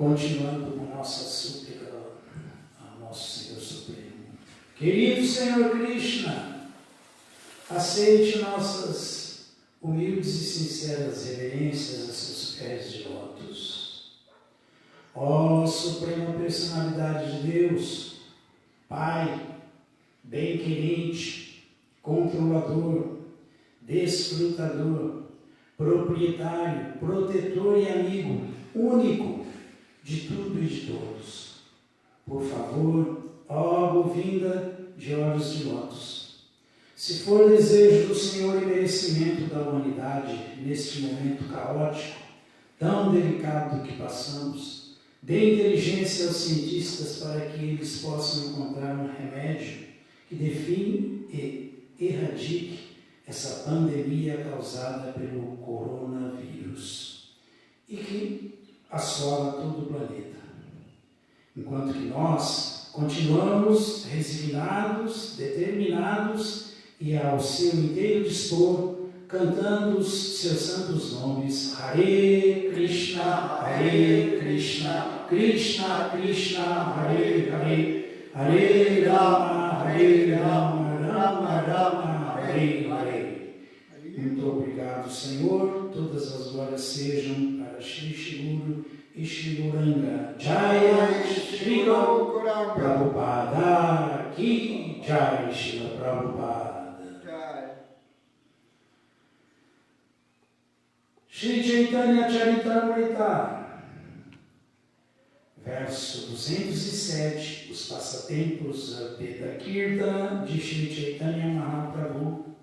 continuando com nossa súplica ao nosso Senhor Supremo. Querido Senhor Krishna, aceite nossas humildes e sinceras reverências a seus pés de lótus. Ó Suprema Personalidade de Deus, Pai, bem-querente, controlador, desfrutador, proprietário, protetor e amigo, único de tudo e de todos. Por favor, ó Govinda de olhos de lótus, se for desejo do Senhor e merecimento da humanidade neste momento caótico, tão delicado que passamos, dê inteligência aos cientistas para que eles possam encontrar um remédio que define e erradique essa pandemia causada pelo coronavírus e que assola todo o planeta. Enquanto que nós continuamos resignados, determinados e ao seu inteiro dispor, cantando os seus santos nomes, Hare Krishna, Krishna Krishna, Hare Hare, Hare Rama, Rama Rama, Hare Hare. Muito obrigado, Senhor. Todas as glórias sejam para Shri Shri Guru e Shri Gauranga. Jaya Shri Gauranga Prabhupada Ki Jai Shri Prabhupada. Shri Chaitanya Charitamrita, verso 207, os passatempos Veda Kirtana de Shri Chaitanya Mahaprabhu,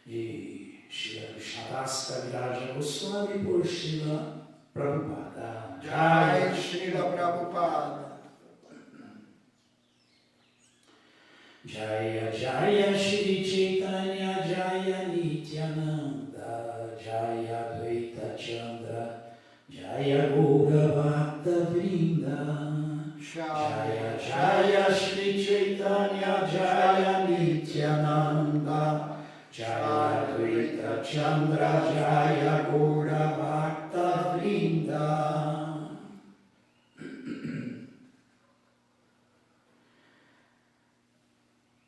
de Shri Krishnadas Kaviraja Goswami por Srila Prabhupada. Jai Srila Prabhupada. Jaya Jaya Shri Chaitanya Jaya Nityananda Jaya Advaita Chandra Jaya Gaura Bhakta Vrinda. Jaya Jaya Shri Chaitanya Jaya Nityananda Jaya Advaita Chandra Jaya Gaura Bhakta Vrinda.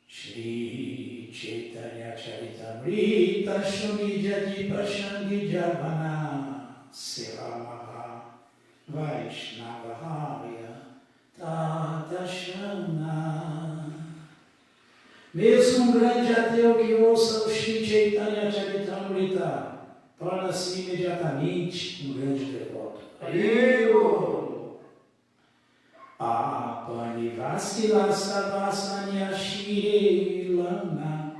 Shri Chaitanya Charitamrita Shunidya Dipashangi Javana Sevamaha Vaishnavahaya Tatashana. Mesmo um grande ateu que ouça o Shri Chaitanya Charitamrita torna-se imediatamente um grande devoto. Apani Vasila Savasanya Shirelana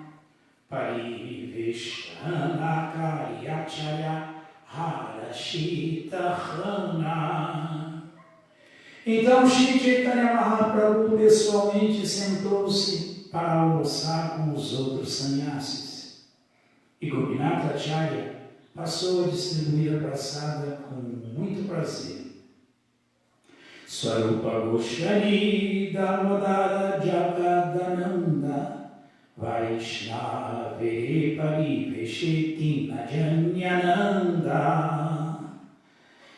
Pariveshana Karyachaya Harashitahana. Então Shri Chaitanya Mahaprabhu pessoalmente sentou-se para almoçar com os outros sannyasis. E Gopinath Acharya passou a distribuir a praçada com muito prazer. Swarupa Goswami Damodara Jagadananda Vaishnave Pariveshetina Janyananda.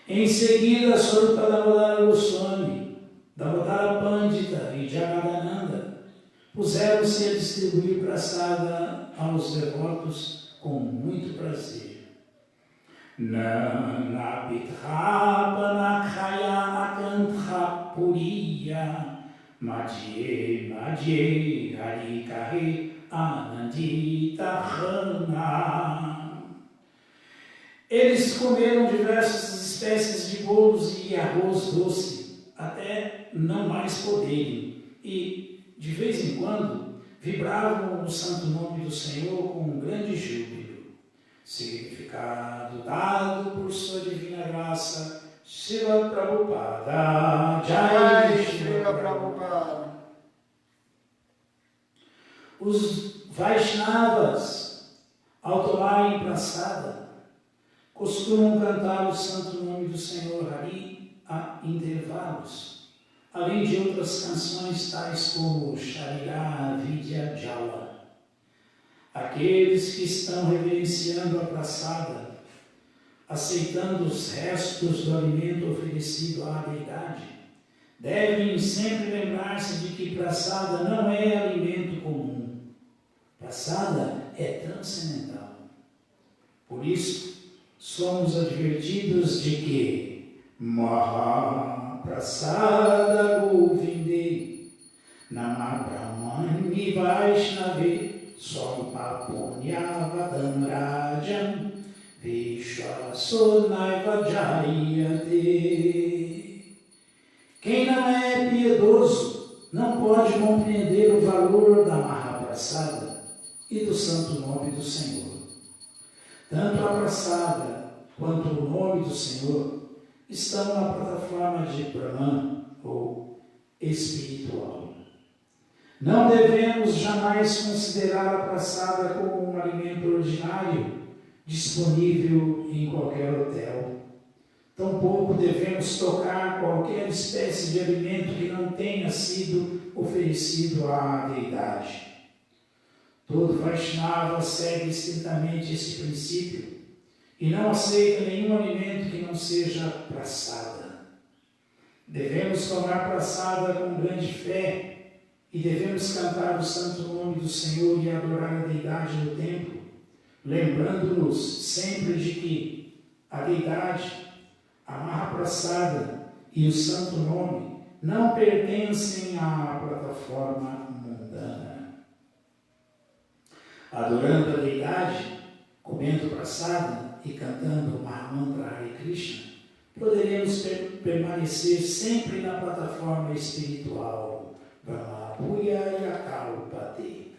Em seguida, Swarupa Damodara Goswami, Damodara Pandita e Jagadananda puseram-se a distribuir praçada aos devotos com muito prazer. Nana Pithapanakaya Akantha Puriya Madhye Madhye Harikahe Anandita Hana. Eles comeram diversas espécies de bolos e arroz doce, até não mais poderem, e, de vez em quando, vibravam o santo nome do Senhor com um grande júbilo. Significado dado por sua divina graça, Srila Prabhupada. Jai Srila Prabhupada. Os Vaishnavas, ao tomarem praçada, costumam cantar o santo nome do Senhor Hari a intervalos, além de outras canções tais como Sharira Vidya Jala. Aqueles que estão reverenciando a praçada aceitando os restos do alimento oferecido à deidade, devem sempre lembrar-se de que praçada não é alimento comum. Praçada é transcendental. Por isso, somos advertidos de que Maha Prasada Govinde Nama Brahmani Vaishnave Swampa Punyavadam Rajam Vishwasonaiva Jayate. Quem não é piedoso não pode compreender o valor da Mahaprasada e do santo nome do Senhor. Tanto a Prasada quanto o nome do Senhor estão na plataforma de Brahman, ou espiritual. Não devemos jamais considerar a Prasada como um alimento ordinário disponível em qualquer hotel. Tampouco devemos tocar qualquer espécie de alimento que não tenha sido oferecido à deidade. Todo Vaishnava segue estritamente este princípio e não aceita nenhum alimento que não seja prasada. Devemos tomar prasada com grande fé e devemos cantar o santo nome do Senhor e adorar a deidade no templo, lembrando-nos sempre de que a deidade, a Mahaprasada e o santo nome não pertencem à plataforma mundana. Adorando a deidade, comendo prasada e cantando o Mahamantra Hare Krishna, poderemos permanecer sempre na plataforma espiritual Brahma-bhuya Yakalpate.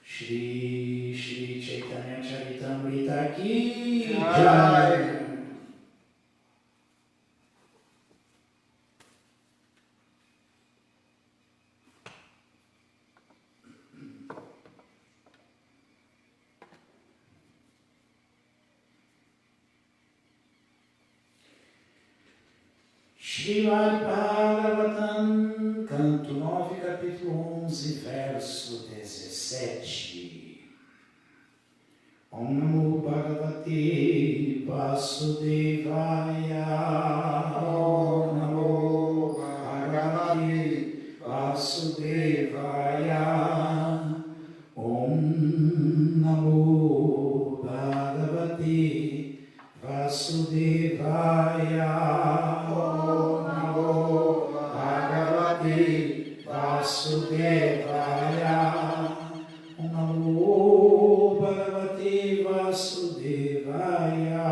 Shri Shri Chaitanya Charitamrita Ki Jai. Srimad Bhagavatam, canto 9, capítulo 11, verso 17. Om Namo Bhagavate Vasudevaya. Om Namo Bhagavate Vasudevaya. Om Namo Bhagavate Vasudevaya. Vasudevaya. Om Namo Bhagavate Vasudevaya.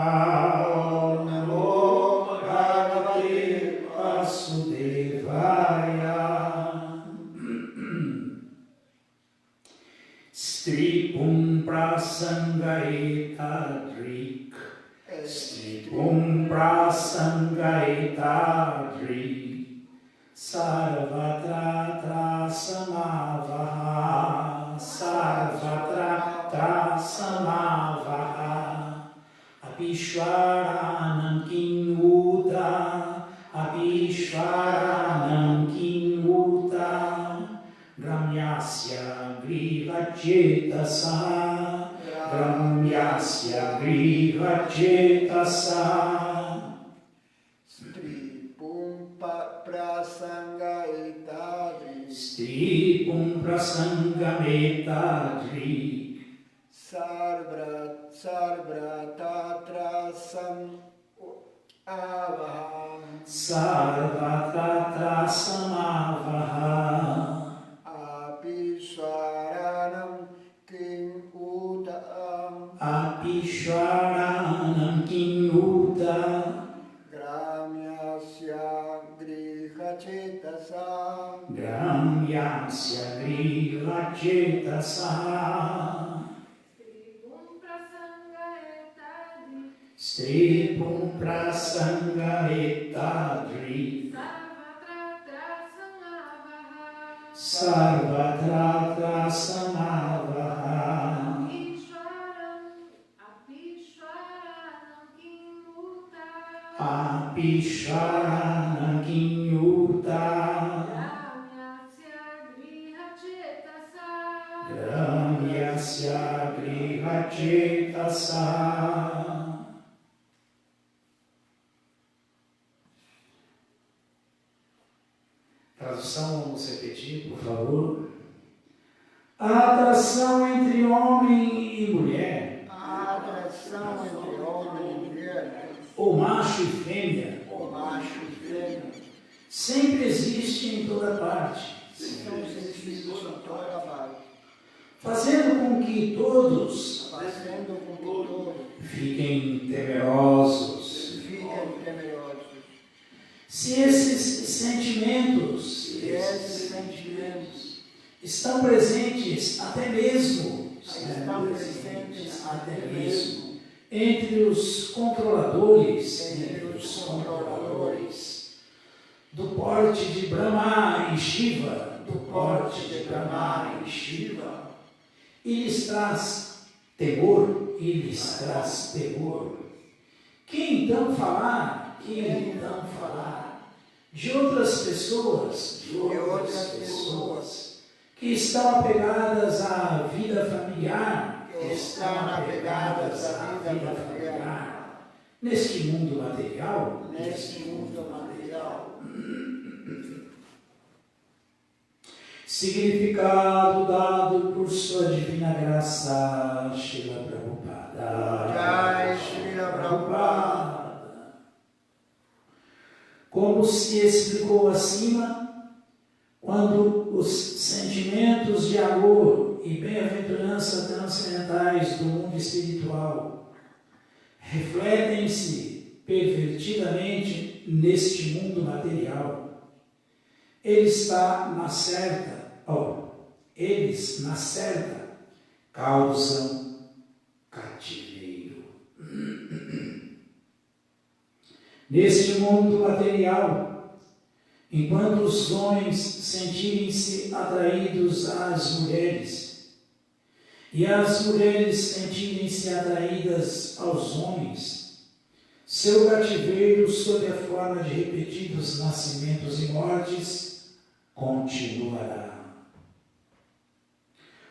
Om Namo Bhagavate Vasudevaya. Stripum prasangaetadrik. Stripum prasangaetadrik. Sarvatra samavaha, sarvatra samavaha, apishwaranam kinuta, apishwaranam kinuta, gramyasya grihachetasa, gramyasya grihachetasa. Stripum prasangametadri. Sarvatatrasam avaha. Sarvatatrasam avaha. Apishwaranam kinuta. Apishwaranam kinuta. Gramyasya grihachetasa. Gramyasya grihachetasa. Stripum prasangaetadri. Sarvatra samavaha. Apishwaranam kinyuta. Gramyasya grihachetasa. tradução, vamos repetir, por favor. A atração entre homem e mulher, A atração entre homem e mulher, ou macho e fêmea, ou macho e fêmea, sempre existe em toda parte, são sentidos em toda parte, fazendo com que todos fazendo com que todos fiquem temerosos. fiquem temerosos. Se esses sentimentos E esses sentimentos estão presentes até mesmo, entre os controladores, do porte de Brahma e Shiva, e lhes traz temor, Quem então falar de outras pessoas, que estão apegadas à vida familiar, neste mundo material, significado dado por sua divina graça, Srila Prabhupada. Jai Srila Prabhupada. Como se explicou acima, quando os sentimentos de amor e bem-aventurança transcendentais do mundo espiritual refletem-se pervertidamente neste mundo material, eles na certa causam cativeiro. Neste mundo material, enquanto os homens sentirem-se atraídos às mulheres e as mulheres sentirem-se atraídas aos homens, seu cativeiro, sob a forma de repetidos nascimentos e mortes, continuará.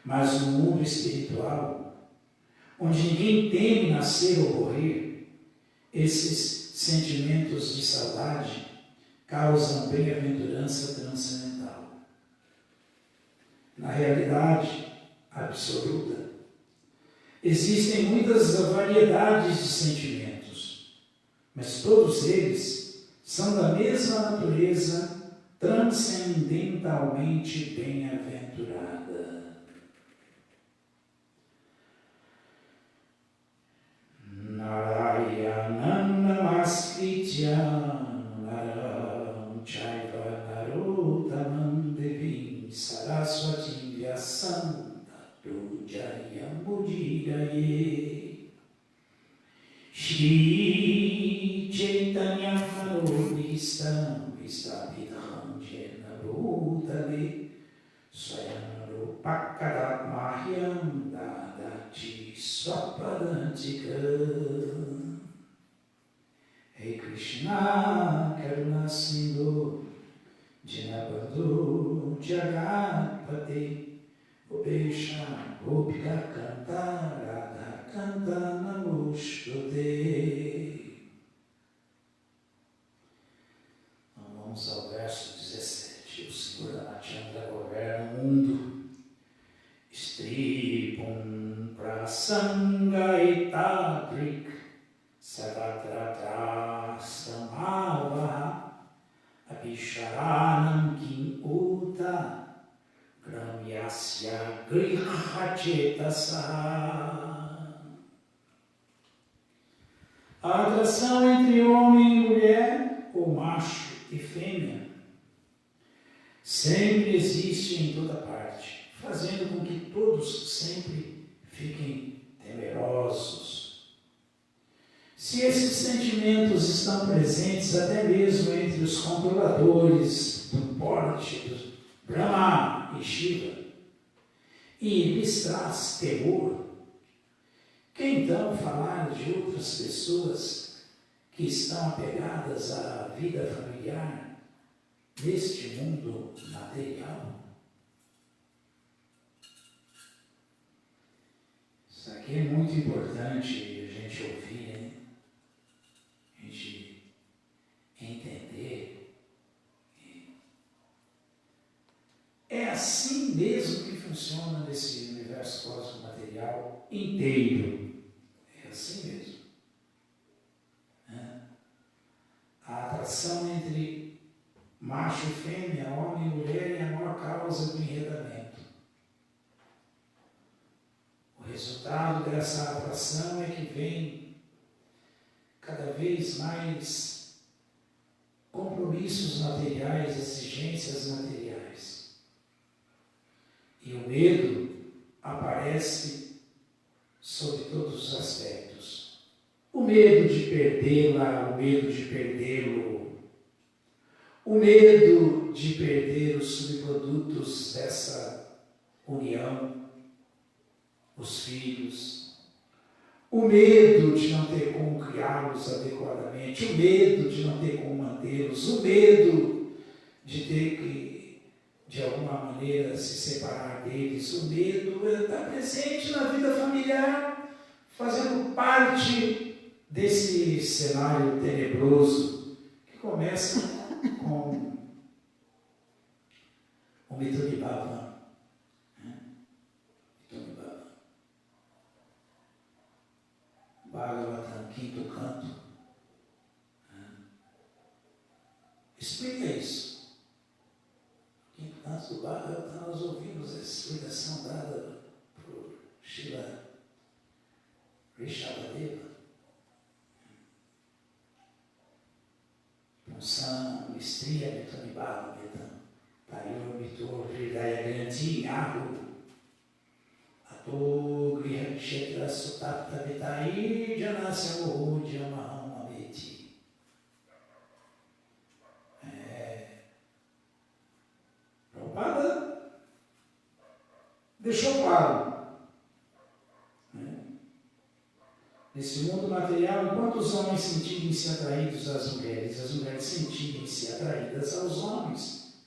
Mas no mundo espiritual, onde ninguém teme nascer ou morrer, esses sentimentos de saudade causam bem-aventurança transcendental. Na realidade absoluta, existem muitas variedades de sentimentos, mas todos eles são da mesma natureza transcendentalmente bem-aventurada. Narayanam namaskritya naram chaiva narottamam devim saraswatim vyasam tato jayam mudiraye. Shri Chaitanya Manobhistam Vistapidam Jena Bhutale Swayam Rupakadat Mahyam Dadati Swapadantika. Hey Krishna Karuna Sindhu Dinabandhu Jagatpate Upesha Gopika Kanta Radha Kanta Namostute. Vamos ao verso 17. O Senhor Ramachandra governa o mundo. Stripum prasangaitadrik savatrata samavaha abhisharanam kim uta gramyasya grihachetasa. A atração entre homem e mulher, ou macho e fêmea, sempre existe em toda parte, fazendo com que todos sempre fiquem temerosos. Se esses sentimentos estão presentes até mesmo entre os controladores do porte do Brahma e Shiva, e lhes traz temor, que então falar de outras pessoas que estão apegadas à vida familiar neste mundo material? Isso aqui é muito importante a gente ouvir, né? A gente entender. assim mesmo que funciona nesse universo cósmico material inteiro. É assim mesmo. A atração entre macho e fêmea, homem e mulher, é a maior causa do enredamento. O resultado dessa atração é que vem cada vez mais compromissos materiais, exigências materiais. E o medo aparece sob todos os aspectos. O medo de perdê-la, o medo de perdê-lo, o medo de perder os subprodutos dessa união, os filhos, o medo de não ter como criá-los adequadamente, o medo de não ter como mantê-los, o medo de ter que, de alguma maneira, se separar deles, o medo está presente na vida familiar, fazendo parte desse cenário tenebroso que começa com o mito de Bhava. Bhagavatam, quinto canto. Explica isso. Quinto canto do Bhagavatam, nós ouvimos essa explicação dada por Srila Rishabhadeva. Punsam Istriya Mitanibhava Metam Tayor Mitor Hridaya Granti Ahu Ato Griha Kshetra Sutapta Vitai Janasya Mohu Jamaham Ameti. Prabhupada deixou claro. Nesse mundo material, enquanto os homens sentirem-se atraídos às mulheres, as mulheres sentirem-se atraídas aos homens,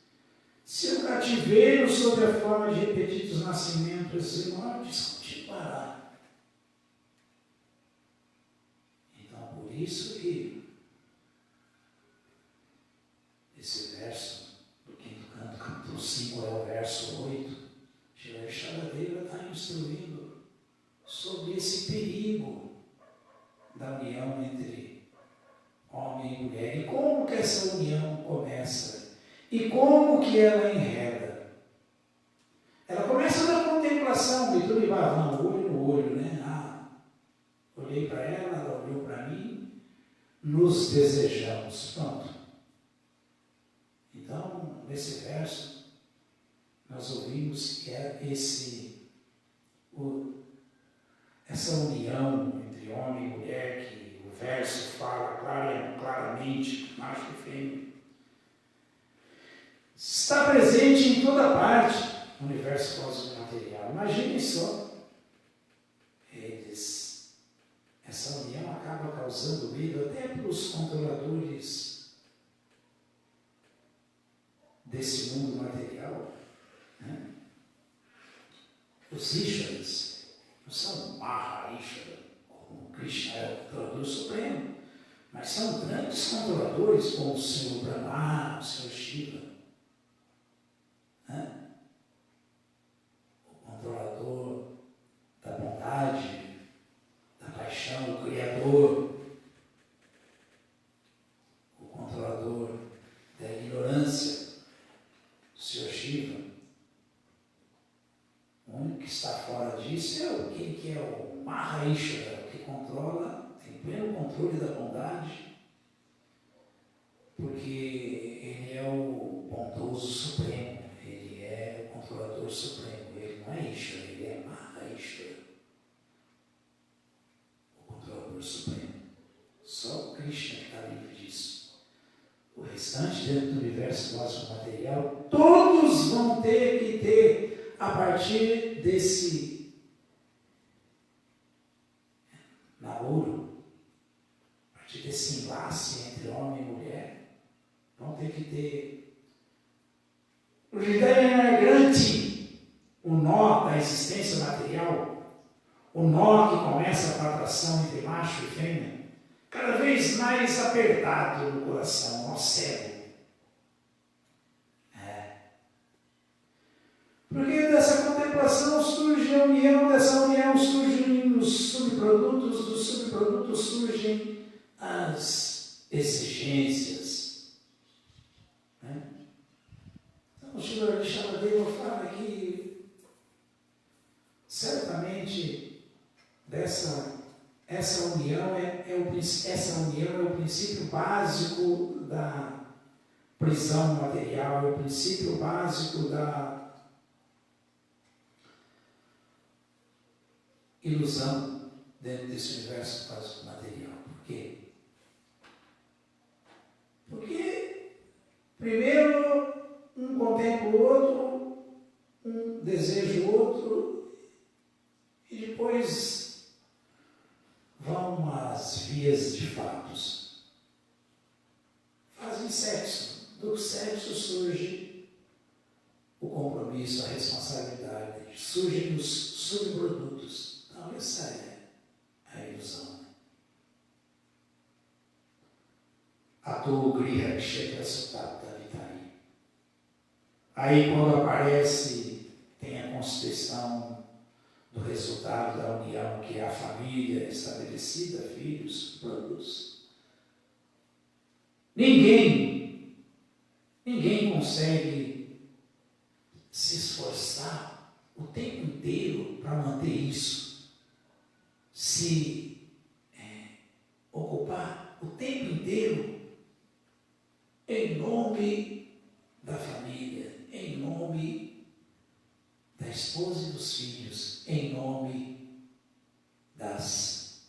seu cativeiro sob a forma de repetidos nascimentos e mortes continuará. Então, por isso que esse verso do quinto canto, capítulo 5, é o verso 8, Srila Rishabhadeva está instruindo sobre esse perigo da união entre homem e mulher, e como que essa união começa, e como que ela enreda. Ela começa na contemplação, de tudo e bavão, olho no olho, né? Olhei para ela, ela olhou para mim, nos desejamos, pronto. Então, nesse verso, nós ouvimos que é essa união entre homem e mulher, que o verso fala claramente, macho e fêmea, está presente em toda parte no universo cósmico material. Imaginem só, essa união acaba causando medo até para os controladores desse mundo material, né? Os Isharas não são Maha-Ishara, como Krishna é o controlador supremo, mas são grandes controladores como o Senhor Brahma, o Senhor Shiva, né? O controlador da bondade, da paixão, o Criador, o controlador da ignorância, o Senhor Shiva. O único que está fora disso é aquele que é o Maha-Ishara, que controla, tem pleno controle da bondade, porque ele é o bondoso supremo, ele é o controlador supremo, ele não é Ishara, ele é Maha-Ishara, o controlador supremo. Só o Krishna que está livre disso. O restante dentro do universo cósmico material, todos vão ter que ter, a partir desse namoro, a partir desse enlace entre homem e mulher, vão ter que ter o Hridaya Granti, o nó da existência material, o nó que começa com a atração entre macho e fêmea, cada vez mais apertado no coração, nó cego. Porque dessa contemplação surge a união, dessa união surgem os subprodutos, dos subprodutos surgem as exigências. Né? Então, o Sri Vishwadeva fala que certamente essa união é o princípio básico da prisão material, é o princípio básico da ilusão dentro desse universo básico material. Por quê? Porque primeiro um contempla o outro, um deseja o outro, e depois vão às vias de fatos. Fazem sexo. Do sexo surge o compromisso, a responsabilidade, surgem os subprodutos. Então, essa é a ilusão. Ato Griha Kshetra Sutata Vitari. Aí, quando aparece, tem a constituição do resultado da união, que é a família estabelecida, filhos, produtos. Ninguém consegue se esforçar o tempo inteiro para manter isso, se ocupar o tempo inteiro em nome da família, em nome da esposa e dos filhos, em nome das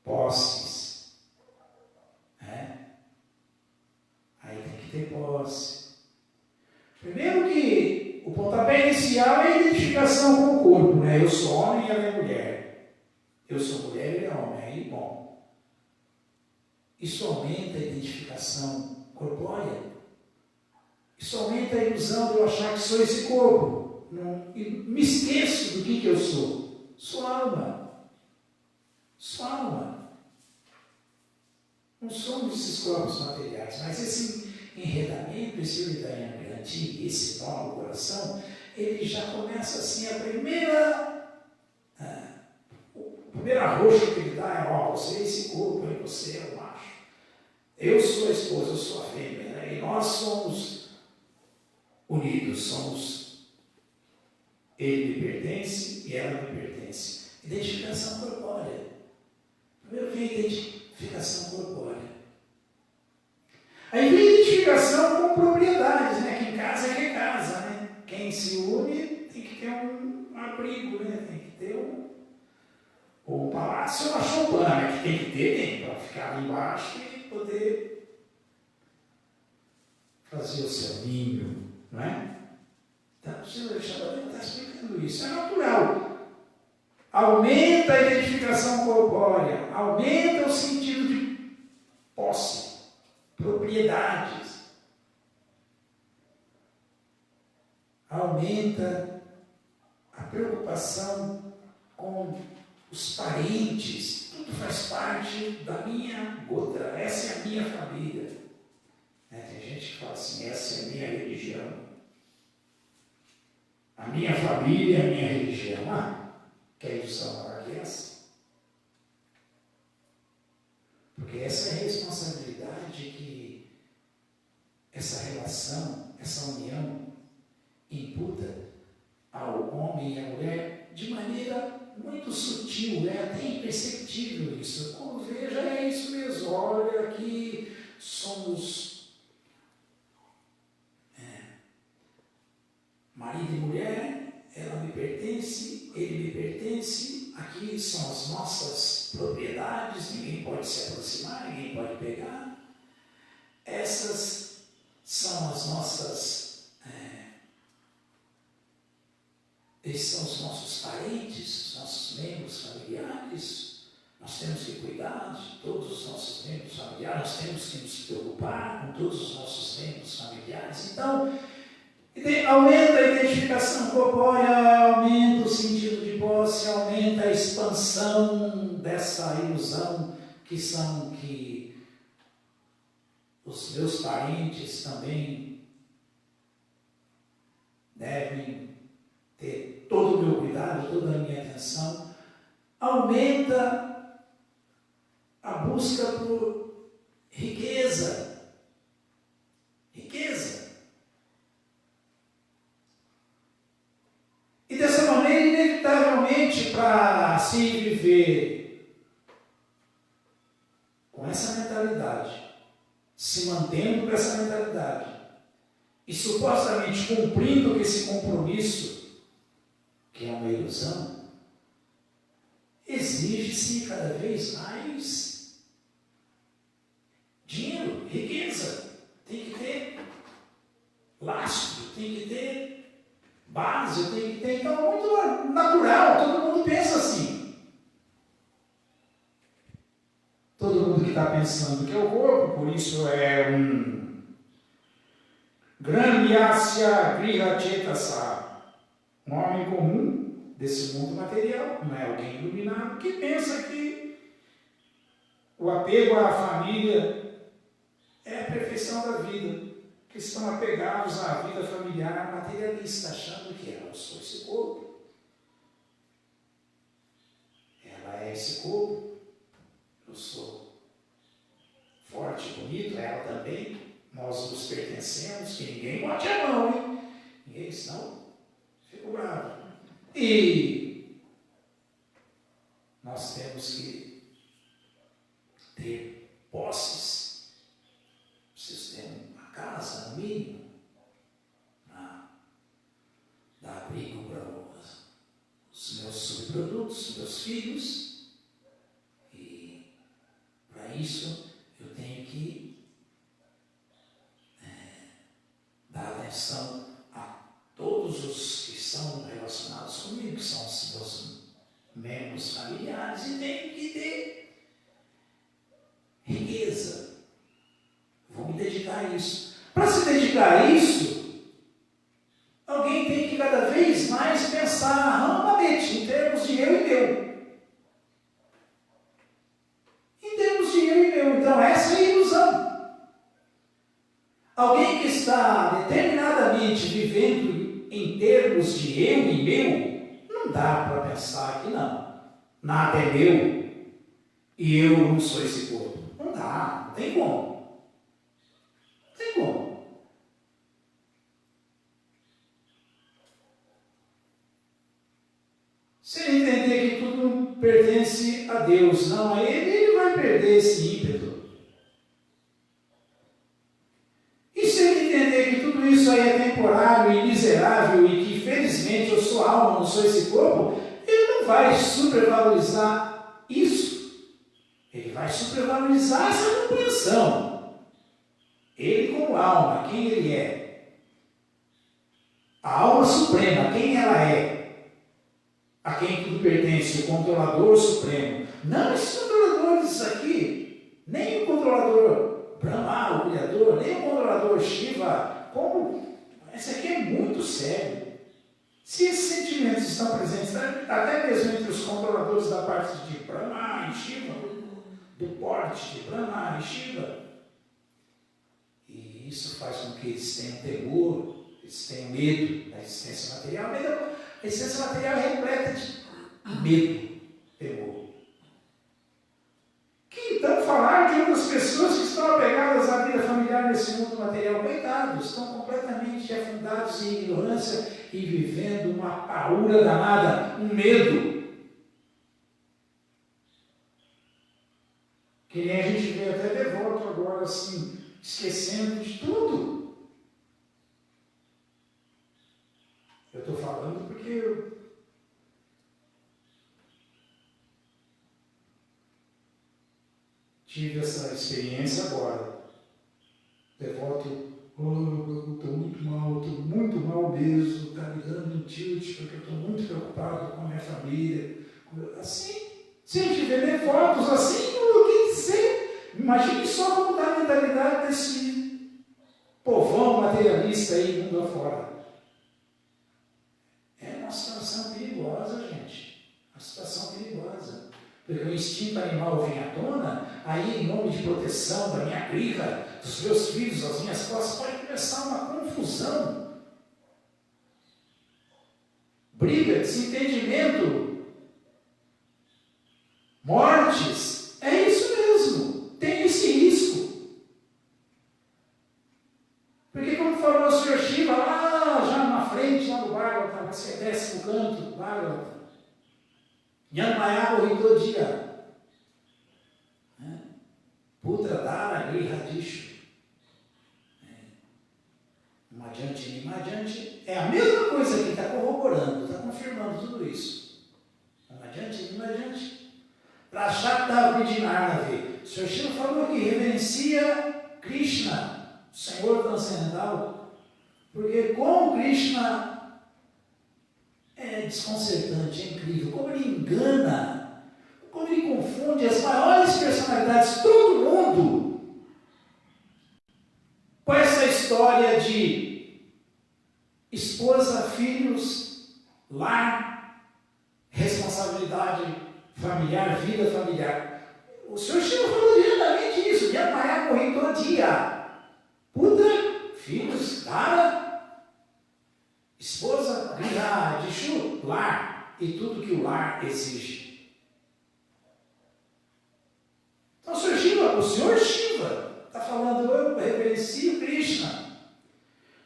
posses. Aí tem que ter posse. Primeiro que o pontapé inicial é a identificação com o corpo, né? Eu sou homem e ela é mulher. Eu sou mulher e ele é homem. Aí, bom, isso aumenta a identificação corpórea. Isso aumenta a ilusão de eu achar que sou esse corpo. Não, e me esqueço do que eu sou. Sou alma. Sou alma. Não somos esses corpos materiais, mas esse enredamento, esse Uridayana-Granti, esse nó no coração, ele já começa assim, o primeiro arroxo que ele dá é, você é esse corpo, aí você é o macho. Eu sou a esposa, eu sou a fêmea, né? E nós somos unidos, ele me pertence e ela me pertence. Identificação corpórea. Primeiro vem a identificação corpórea. Aí vem a identificação com propriedades, né? Quem casa é quem casa, né? Quem se une tem que ter um abrigo, né? Tem que ter um palácio, uma choupana, que tem que ter, para ficar ali embaixo e poder fazer o seu ninho, não é? Então, o Senhor Alexandre está explicando isso. É natural. Aumenta a identificação corpórea, aumenta o sentido de posse, propriedades. Aumenta a preocupação com os parentes. Tudo faz parte da minha gota. Essa é a minha família. Tem gente que fala assim, essa é a minha religião. A minha família é a minha religião. Quer ilusão maior que essa? Porque essa é a responsabilidade que essa relação, essa união imputa ao homem e à mulher de maneira muito sutil, é até imperceptível isso. Quando veja, é isso mesmo, olha aqui, somos marido e mulher, ela me pertence, ele me pertence, aqui são as nossas propriedades, ninguém pode se aproximar, ninguém pode pegar. Essas são as nossas, esses são os nossos parentes, os nossos membros familiares. Nós temos que cuidar de todos os nossos membros familiares, nós temos que nos preocupar com todos os nossos membros familiares. Então, aumenta a identificação corpórea, aumenta o sentido de posse, aumenta a expansão dessa ilusão que os meus parentes também devem ter todo o meu cuidado, toda a minha atenção, aumenta a busca por riqueza. Riqueza. E dessa maneira, inevitavelmente, para se viver com essa mentalidade, se mantendo com essa mentalidade, e supostamente cumprindo com esse compromisso, que é uma ilusão, exige-se cada vez mais dinheiro, riqueza. Tem que ter lastro, tem que ter base, tem que ter. Então, é muito natural, todo mundo pensa assim. Todo mundo que está pensando que é o corpo, por isso é um Granyasya Grihachetasa, um homem comum desse mundo material, não é alguém iluminado, que pensa que o apego à família é a perfeição da vida, que estão apegados à vida familiar materialista, achando que eu sou esse corpo, ela é esse corpo, eu sou forte, bonito, ela também. Nós nos pertencemos, que ninguém bote a mão, hein? Ninguém, senão fico bravo. E nós temos que ter posses. Preciso ter uma casa, no mínimo, dar abrigo para os meus subprodutos, meus filhos. E para isso eu tenho que dar atenção a todos os que são relacionados comigo, que são os meus membros familiares, e tenho que ter riqueza. Vou me dedicar a isso. Para se dedicar a isso, alguém tem que cada vez mais pensar rampamente em termos de eu e meu. Em termos de eu e meu. Então, essa é a ilusão. Alguém que está determinadamente vivendo em termos de eu e meu, não dá para pensar que não. Nada é meu e eu não sou esse corpo. Não dá, não tem como. Não tem como. Se ele entender que tudo pertence a Deus, não a ele, ele vai perder esse ímpeto. Isso aí é temporário e miserável e que felizmente eu sou alma, não sou esse corpo, ele não vai supervalorizar isso. Ele vai supervalorizar essa compreensão. Ele como alma, quem ele é. A alma suprema, quem ela é. A quem tudo pertence, o controlador supremo. Não esses controladores aqui, nem o controlador Brahma, o Criador, nem o controlador Shiva. Como? Isso aqui é muito sério. Se esses sentimentos estão presentes, até mesmo entre os controladores da parte de Brahma e Shiva, do porte de Brahma e Shiva, e isso faz com que eles tenham temor, eles tenham medo da existência material. A existência material é repleta de medo, temor. Que então falar de outras pessoas que estão apegadas à vida familiar nesse mundo material, coitados, estão completamente afundados em ignorância e vivendo uma paura danada, um medo. Que nem a gente vê até devoto agora, assim, esquecendo de tudo. Eu estou falando porque eu tive essa experiência agora. Devoto, estou muito mal mesmo, está me dando um tilt, porque eu estou muito preocupado com a minha família. Assim, se a gente vê devotos assim, o que dizer? Imagine só como está a mentalidade desse povão materialista aí, mundo afora. É uma situação perigosa, gente. Uma situação perigosa. Porque o instinto animal vem à tona, aí em nome de proteção da minha griga, dos meus filhos, das minhas costas, pode começar uma confusão briga, desentendimento, mortes. É isso mesmo, tem esse risco. Porque como falou o Sr. Shiva lá, já na frente, lá do Bhagavata, você desce no canto do Bhagavata, Nyanmaya Hitodia, Putra Dara Grihadishu, Madhyante Nimadhyante, é a mesma coisa que está corroborando, está confirmando tudo isso. Madhyante Nimadhyante, Prashakta Vidinarnavi. O Sr. Shiva falou que reverencia Krishna, o Senhor transcendental, porque com Krishna é desconcertante, é incrível, como ele engana, como ele confunde as maiores personalidades de todo mundo com essa história de esposa, filhos, lar, responsabilidade familiar, vida familiar. O Sr. Shiva falou diretamente isso, Yamaya correndo todo dia. Putra, filhos, Dara, esposa, Dishu, lar, e tudo que o lar exige. Então o Sr. Shiva está falando, eu reverencio Krishna,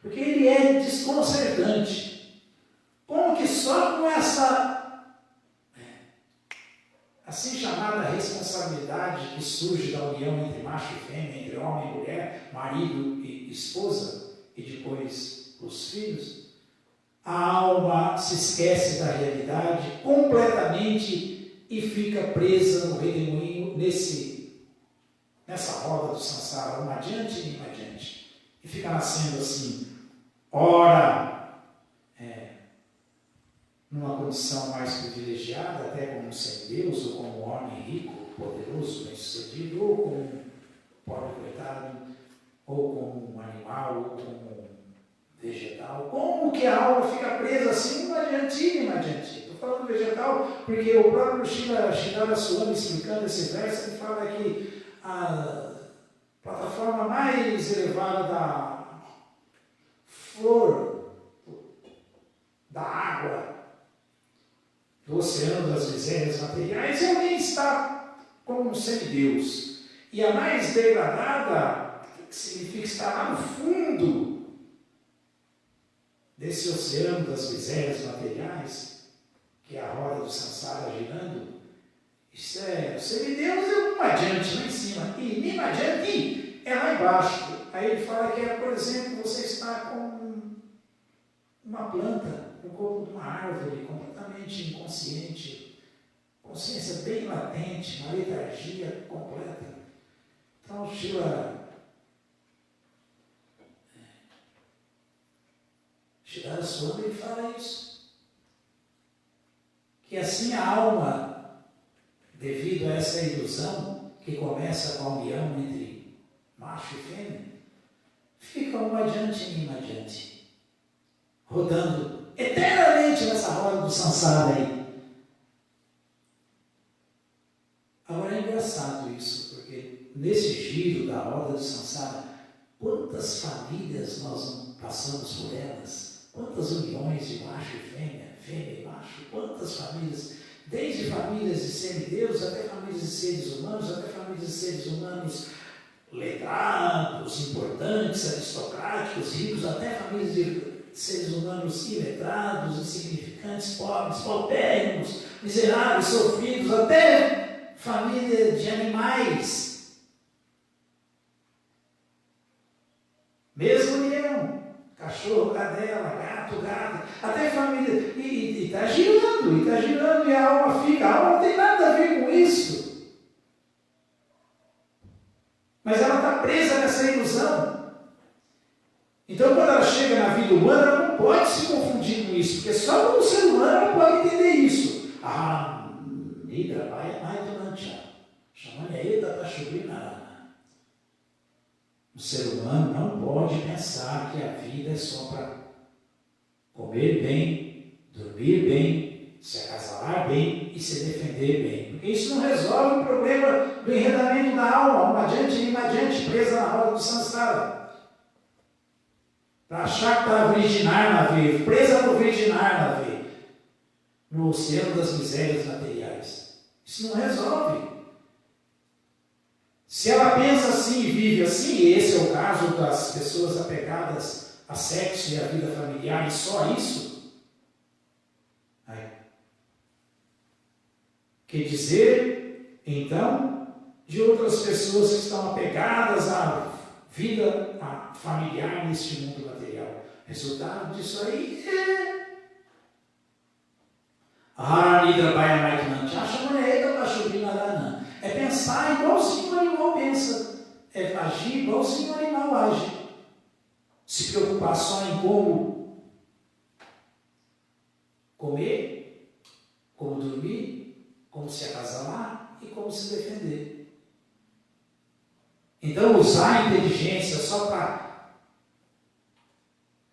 porque ele é desconcertante. Como que só com essa assim chamada responsabilidade que surge da união entre macho e fêmea, entre homem e mulher, marido e esposa, e depois os filhos, a alma se esquece da realidade completamente e fica presa no redemoinho nessa roda do samsara, uma adiante e uma adiante, e fica nascendo assim, ora numa condição mais privilegiada, até como um semideus, ou como um homem rico, poderoso, bem-sucedido, ou como um pobre coitado, ou como um animal, ou como um vegetal. Como que a alma fica presa assim, uma adiante e uma adiante? Estou falando vegetal porque o próprio Sridhara Swami, explicando esse verso, ele fala que a plataforma mais elevada da flor, da água, do oceano das misérias materiais, é alguém está como um semideus. E a mais degradada, que significa estar lá no fundo desse oceano das misérias materiais, que é a roda do samsara girando, isso é, o semideus é um adiante lá em cima, e Nimadhyante é lá embaixo. Aí ele fala que é, por exemplo, você está com uma planta, no corpo de uma árvore, completamente inconsciente, consciência bem latente, uma letargia completa. Então, Sridhara Swami ele fala isso, que assim a alma, devido a essa ilusão que começa com a união entre macho e fêmea, fica uma adiante e uma adiante, rodando eternamente nessa roda do samsara aí. Agora é engraçado isso, porque nesse giro da roda do samsara, quantas famílias nós não passamos por elas? Quantas uniões de macho e fêmea, fêmea e macho? Quantas famílias, desde famílias de semideus até famílias de seres humanos, até famílias de seres humanos letrados, importantes, aristocráticos, ricos, até famílias de seres humanos iletrados, insignificantes, pobres, paupérrimos, miseráveis, sofridos, até família de animais. Mesmo leão, cachorro, cadela, gato, gata, até família, e está girando, e a alma fica, a alma não tem nada a ver com isso. Mas ela está presa nessa ilusão. Então, quando ela chega na vida humana, ela não pode se confundir com isso, porque só como ser humano ela pode entender isso. Nidra vai mais durante chamando Eda Pachubina. O ser humano não pode pensar que a vida é só para comer bem, dormir bem, se acasalar bem e se defender bem. Porque isso não resolve o problema do enredamento da alma, uma adiante e uma adiante, presa na roda do samsara. Para achar que está virginar na veia, presa no virginar na veia. no oceano das misérias materiais. Isso não resolve. Se ela pensa assim e vive assim, e esse é o caso das pessoas apegadas a sexo e a vida familiar, e só isso, quer dizer, então, de outras pessoas que estão apegadas à vida familiar neste mundo material. Resultado disso aí é pensar igualzinho o animal pensa, é agir igualzinho o animal age. Se preocupar só em como comer, como dormir, como se acasalar e como se defender. Então, usar a inteligência só para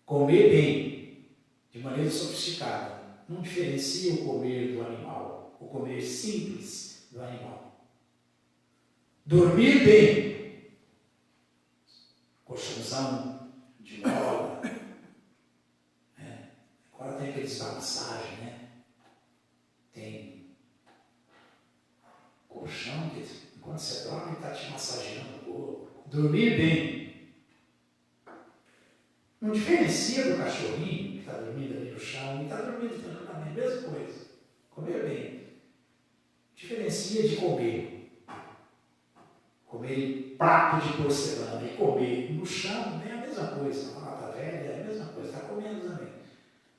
comer bem, de maneira sofisticada, não diferencia o comer do animal, o comer simples do animal. Dormir bem, colchãozão de mola, agora tem aqueles da massagem, né? Tem colchão que enquanto você dorme está te massageando o corpo. Dormir bem. Não diferencia do cachorrinho que está dormindo ali no chão e está dormindo tranquilamente, mesma coisa. Comer bem. Diferencia de comer. Comer em prato de porcelana e comer no chão é a mesma coisa. Na lata velha é a mesma coisa, está comendo também.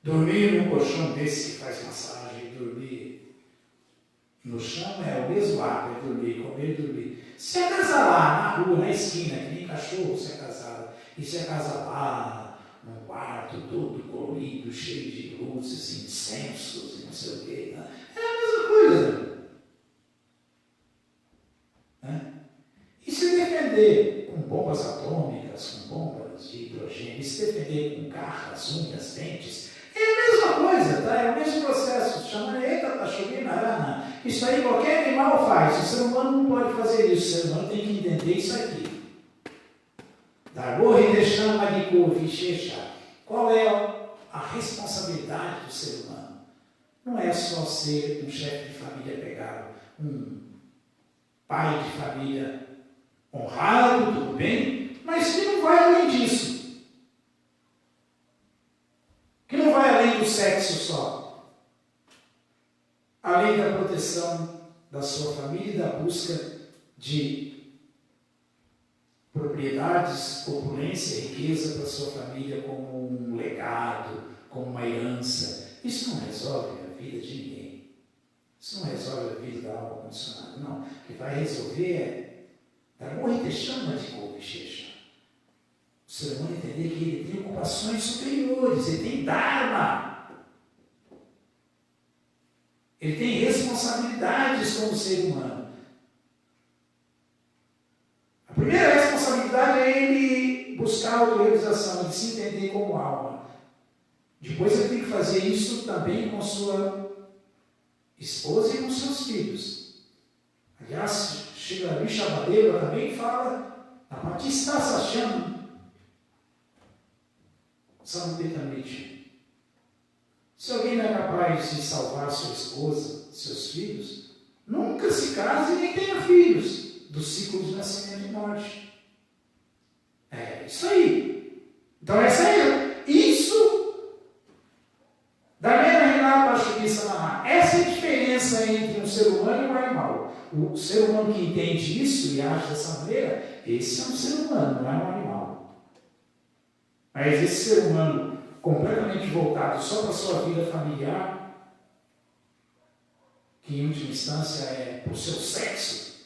Dormir num colchão desse que faz massagem, dormir no chão é o mesmo ato, é dormir, comer e dormir. Se acasalar na rua, na esquina, que nem cachorro se acasala, e se acasalar num quarto todo colorido, cheio de luzes, incensos e não sei o quê, né? É a mesma coisa. E se defender com bombas atômicas, com bombas de hidrogênio, e se defender com garras, unhas, dentes, é a mesma coisa, tá? É o mesmo processo. Chama isso aí qualquer animal faz. O ser humano não pode fazer isso. O ser humano tem que entender isso aqui. Qual é a responsabilidade do ser humano? Não é só ser um chefe de família pegado, um pai de família honrado, tudo bem, mas que não vai além disso. Que não vai além do sexo só. Além da proteção da sua família e da busca de propriedades, opulência e riqueza para a sua família como um legado, como uma herança. Isso não resolve a vida de ninguém. Isso não resolve a vida da alma condicionada. Não. O que vai resolver é dar morrer chama de bochecha. O ser humano entender que ele tem ocupações superiores, ele tem dharma. Ele tem responsabilidades como ser humano. A primeira responsabilidade é ele buscar a autorrealização, de se entender como alma. Depois ele tem que fazer isso também com sua esposa e com seus filhos. Aliás, Shri Shabadeva também fala a Patista Sacham Sampetamiti. Se alguém não é capaz de salvar sua esposa, seus filhos, nunca se case e nem tenha filhos do ciclo de nascimento e morte. É isso aí. Então essa é isso. Essa é a diferença entre um ser humano e um animal. O ser humano que entende isso e age dessa maneira, esse é um ser humano, não é um animal. Mas esse ser humano completamente voltado só para a sua vida familiar, que em última instância é para o seu sexo,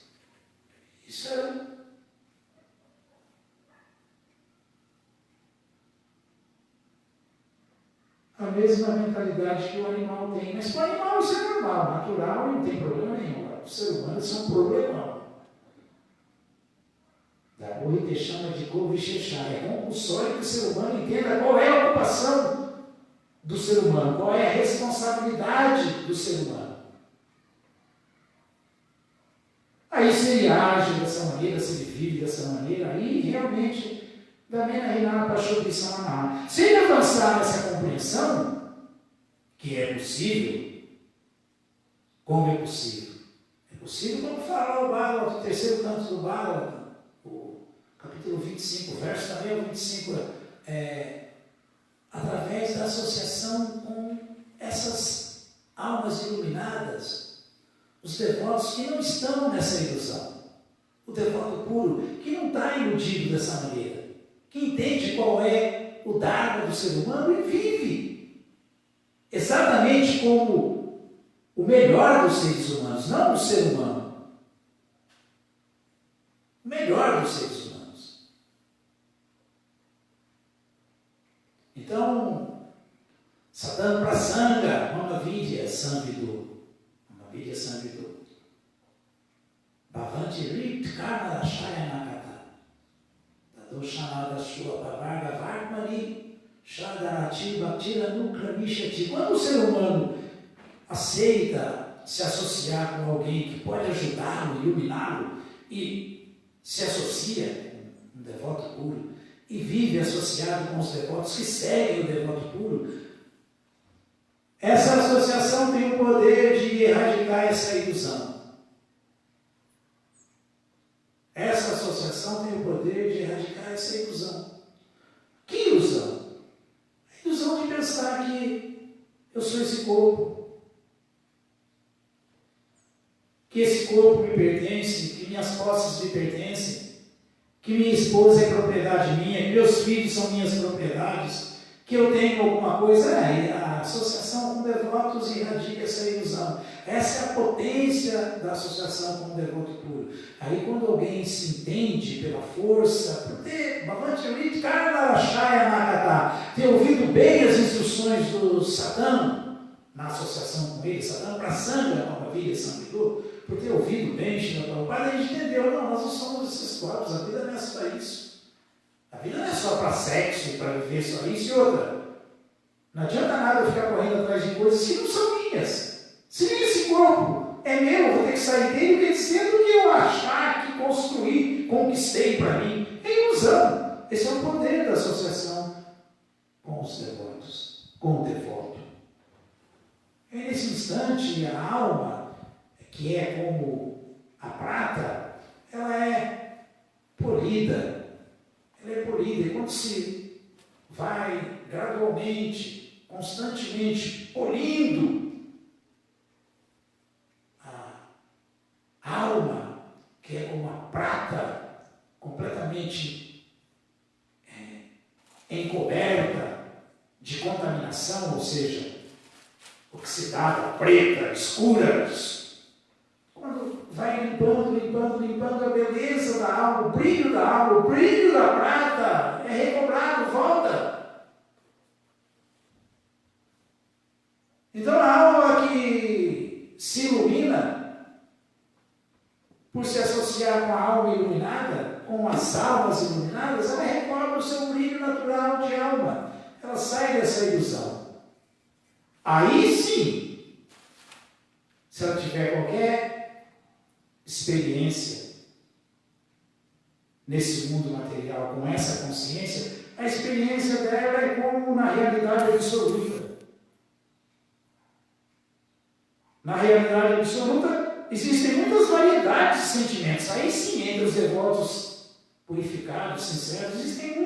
isso é a mesma mentalidade que o animal tem. Mas para o animal isso é normal, natural, não tem problema nenhum. Para o ser humano isso é um problemão. Da Borri chama de Kovichechá. É compulsório que o ser humano entenda qual é a ocupação do ser humano, qual é a responsabilidade do ser humano. Aí se ele age dessa maneira, se ele vive dessa maneira, aí realmente se ele avançar nessa compreensão, que é possível, Como é possível? É possível quando fala o Bhagavad, o terceiro canto do Bhagavad, o capítulo 25, verso também é o 25, através da associação com essas almas iluminadas, os devotos que não estão nessa ilusão. O devoto puro, que não está iludido dessa maneira, que entende qual é o dharma do ser humano e vive exatamente como o melhor dos seres humanos, não o ser humano. O melhor dos seres humanos. Então, Sadhana Prasanga, Mamavidya Samvidu, Bhavanti Rit Karma Rashaya Nakata, Tadoshanada Shua Pavarga Vartmani, Shadarati Bhaktira Nukramishati. Quando o ser humano aceita se associar com alguém que pode ajudá-lo, iluminá-lo, e se associa com um devoto puro, e vive associado com os devotos que seguem o devoto puro, essa associação tem o poder de erradicar essa ilusão. Essa associação tem o poder de erradicar essa ilusão. Que ilusão? A ilusão de pensar que eu sou esse corpo, que esse corpo me pertence, que minhas posses me pertencem, que minha esposa é propriedade minha, que meus filhos são minhas propriedades, que eu tenho alguma coisa. A associação com devotos erradica essa ilusão. Essa é a potência da associação com o devoto puro. Aí quando alguém se entende pela força, por ter ter ouvido bem as instruções do Sadhana, na associação com ele, Sadhana Prasanga, Mamavidya Samvidu, por ter ouvido bem Srila Prabhupada, a gente entendeu, não, nós não somos esses corpos, a vida não é só isso. A vida não é só para sexo, para viver só isso e outra. Não adianta nada eu ficar correndo atrás de coisas que não são minhas. Se esse corpo é meu, eu vou ter que sair dele, quer dizer, do que eu achar que construí, conquistei para mim. É ilusão. Esse é o poder da associação com os devotos, com o devoto. É nesse instante a alma, que é como a prata, ela é polida. Ela é polida. E quando se vai gradualmente, constantemente polindo a alma, que é como a prata, completamente encoberta de contaminação, ou seja, oxidada, preta, escura. Quando vai limpando a beleza da alma, o brilho da prata é recobrado, volta. Então a alma que se ilumina, por se associar com a alma iluminada, com as almas iluminadas, ela recobra o seu brilho natural de alma. Ela sai dessa ilusão. Aí sim, se ela tiver qualquer experiência nesse mundo material com essa consciência, a experiência dela é como na realidade absoluta. Na realidade absoluta, existem muitas variedades de sentimentos. Aí sim, entre os devotos purificados, sinceros, existem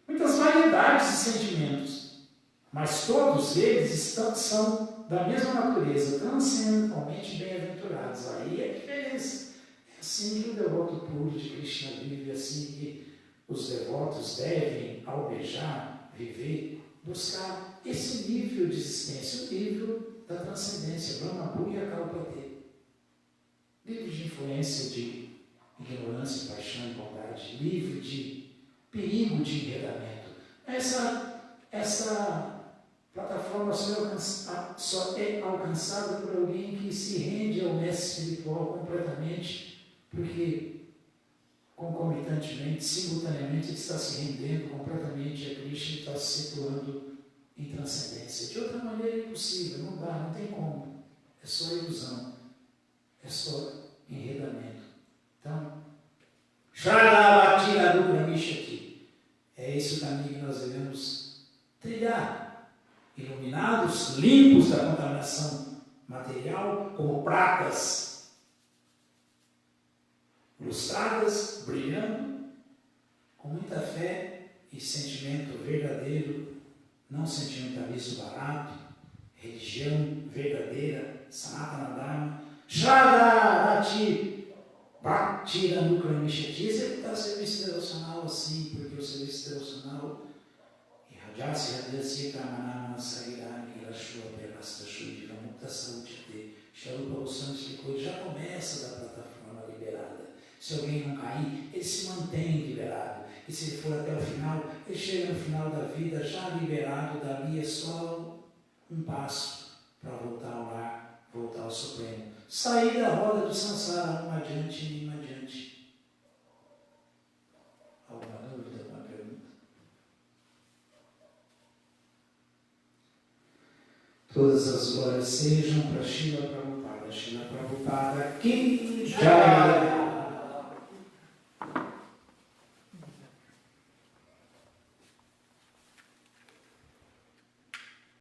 muitas variedades de sentimentos. Mas todos eles são da mesma natureza, transcendentalmente bem-aventurados. Aí é a diferença. É assim que o devoto puro de Krishna vive, assim que os devotos devem almejar, viver, buscar esse nível de existência, o nível da transcendência, Brahma Bhuya Kalpate. Livre de influência de ignorância, paixão e bondade, livre de perigo de enredamento. Essa plataforma só é alcançada por alguém que se rende ao mestre espiritual completamente, porque concomitantemente, simultaneamente, ele está se rendendo completamente a Krishna e está se situando em transcendência. De outra maneira é impossível, não dá, não tem como. É só ilusão, é só enredamento. Então, Shraddha Nukramishati, é esse o caminho que nós devemos trilhar, iluminados, limpos da contaminação material, como pratas lustradas, brilhando, com muita fé e sentimento verdadeiro, não sentimentalismo barato, religião verdadeira, Sanatana Dharma, Shradha Bhaktira Nukra Initiativa, ele está serviço devocional assim, porque o serviço devocional Rajasi Radhasi Kamanama Sairani Rashua Perasta Shudi Ramukta Saúde Sharupa Goswami explicou, ele já começa da plataforma liberada. Se alguém não cair, ele se mantém liberado. E se ele for até o final, ele chega no final da vida já liberado, dali é só um passo para voltar ao lar, voltar ao Supremo. Sair da roda do Sansara, um adiante e um adiante. Alguma dúvida, alguma pergunta? Todas as glórias sejam para Srila Prabhupada. Srila Prabhupada, Ki Jai.